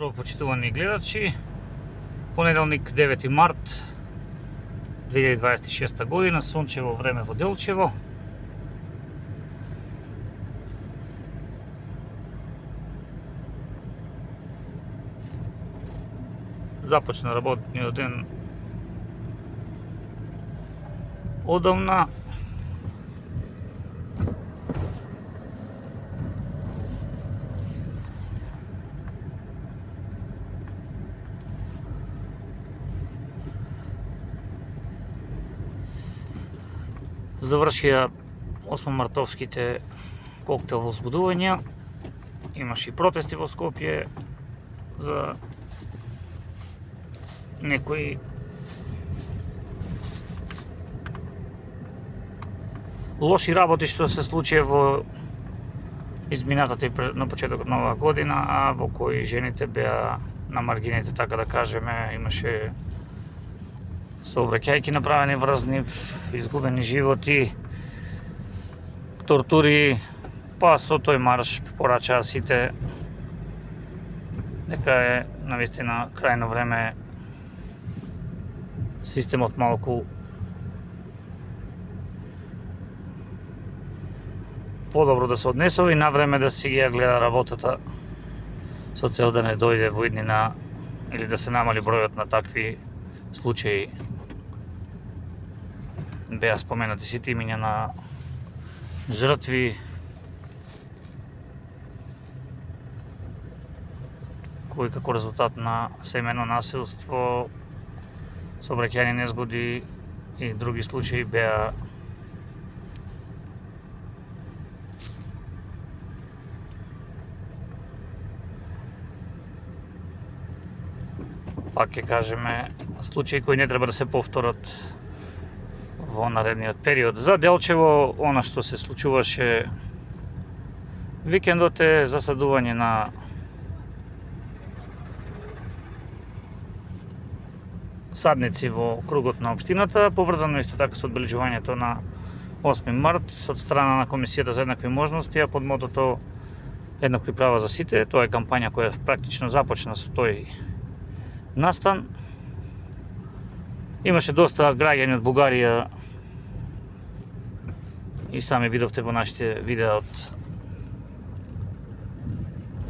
утро, почитувани гледачи. Понеделник, 9 март 2026 година, сончево време во Делчево. Започна работниот ден одамна. Завршија 8-мартовските коктел возбудувања. Имаше и протести во Скопје за некои лоши работи што се случија во изминатата и на почетокот на оваа година, а во кои жените беа на маргините, така да кажеме. Имаше сообраќајки направени врзнив, изгубени животи, тортури, па со тој марш порачаа сите дека е навистина крајно време системот малку подобро да се однесува и навреме да си ги ја гледа работата со цел да не дојде во иднина или да се намали бројот на такви случаи. Беа споменати сите имиња на жртви кои како резултат на семејно насилство, сообраќајни незгоди и други случаи беа пак ќе кажеме случаи кои не треба да се повторат во наредниот период. За Делчево, она што се случуваше викендот е засадување на садници во кругот на општината, поврзано исто така со одбележувањето на 8 март од страна на Комисијата за еднакви можности, а под мотото еднакви права за сите. Тоа е кампања која практично започна со тој настан. Имаше доста граѓани од Бугарија и сами видовте во нашите видеа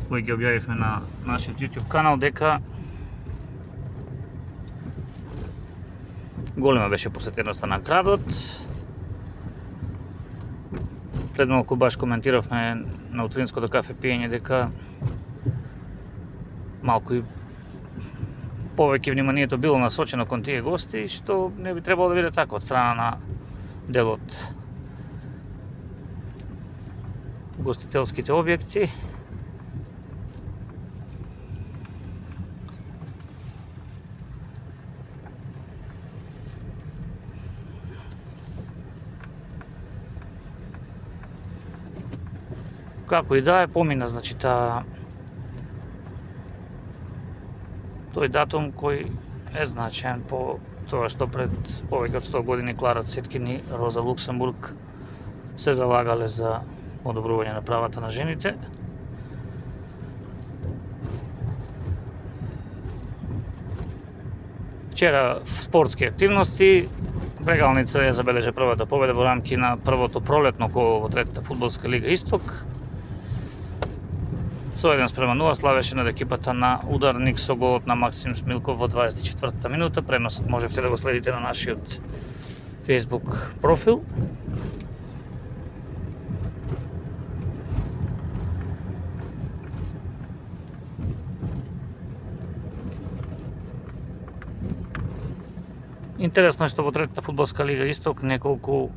кои ги објавивме на нашиот YouTube канал дека голема беше посетеноста на градот. Пред малку баш коментиравме на утринското кафе пиење дека малку и повеќе вниманието било насочено кон тие гости, што не би требало да биде така од страна на делот гостителските објекти. Како и да е, помина, значи, тој датум кој е значаен по тоа што пред повеќе од 100 години Клара Цеткин и Роза Луксембург се залагале за одобрување на правата на жените. Вчера в спортски активности Брегалница ја забележа првата победа во рамки на првото пролетно коло во третата фудбалска лига Исток. Со 1:0 славеше над екипата на Ударник со голот на Максим Смилков во 24-та минута. Преносот можевте да го следите на нашиот Facebook профил. Интересно е што во третата фудбалска лига Исток неколку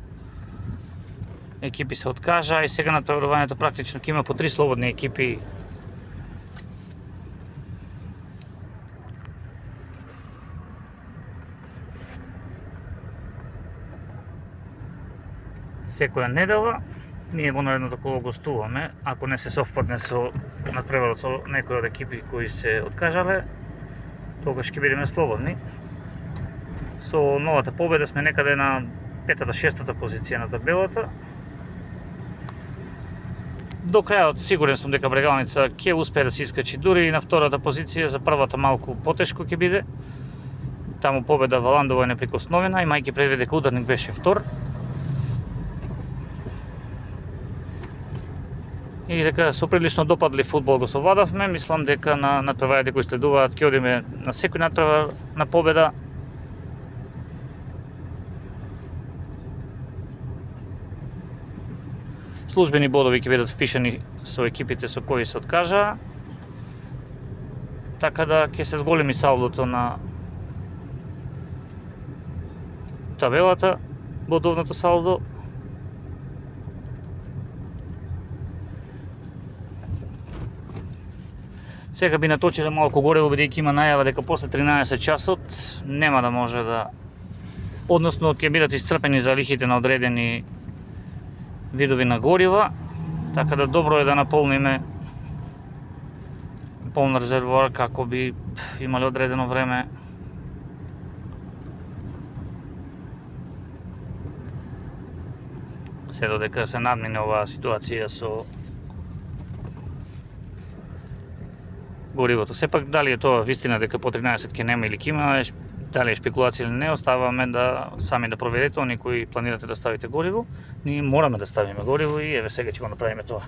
екипи се откажа и сега натпреварувањето практично ќе има по 3 слободни екипи. Секоја недела ние во наредното коло гостуваме, ако не се совпадне со натпреварот со некој од екипи кои се откажале, тогаш ќе бидеме слободни. Со новата победа сме некаде на 5-та, 6-та позиција на табелата. До крајот сигурен сум дека Брегалница ќе успее да се искачи, дури и на втората позиција, за првата малку потешко ќе биде. Таму победа Валандова е неприкосновена, имајќи предвид дека Ударник беше втор. И дека со прилично допадлив фудбал го совладавме, мислам дека на надпреварите кои следуваат ќе одиме на секој надпревар на победа. Службени бодови ќе бидат впишани со екипите со кои се откажаа. Така да ќе се зголеми салдото на табелата, бодовното салдо. Сега би наточиле малку горе, бидејќи има најава дека после 13 часот нема да може да... Односно, ќе бидат исцрпени залихите на одредени видови на горива, така да добро е да наполниме полн резервоар како би имале одредено време. Се додека се надмине оваа ситуација со горивото. Сепак, дали е тоа вистина дека по 13 ќе нема или ќе има, дали е шпекулација или не, оставаме да сами да проверите, они кои планирате да ставите гориво. Ние мораме да ставиме гориво и еве сега ќе го направиме тоа.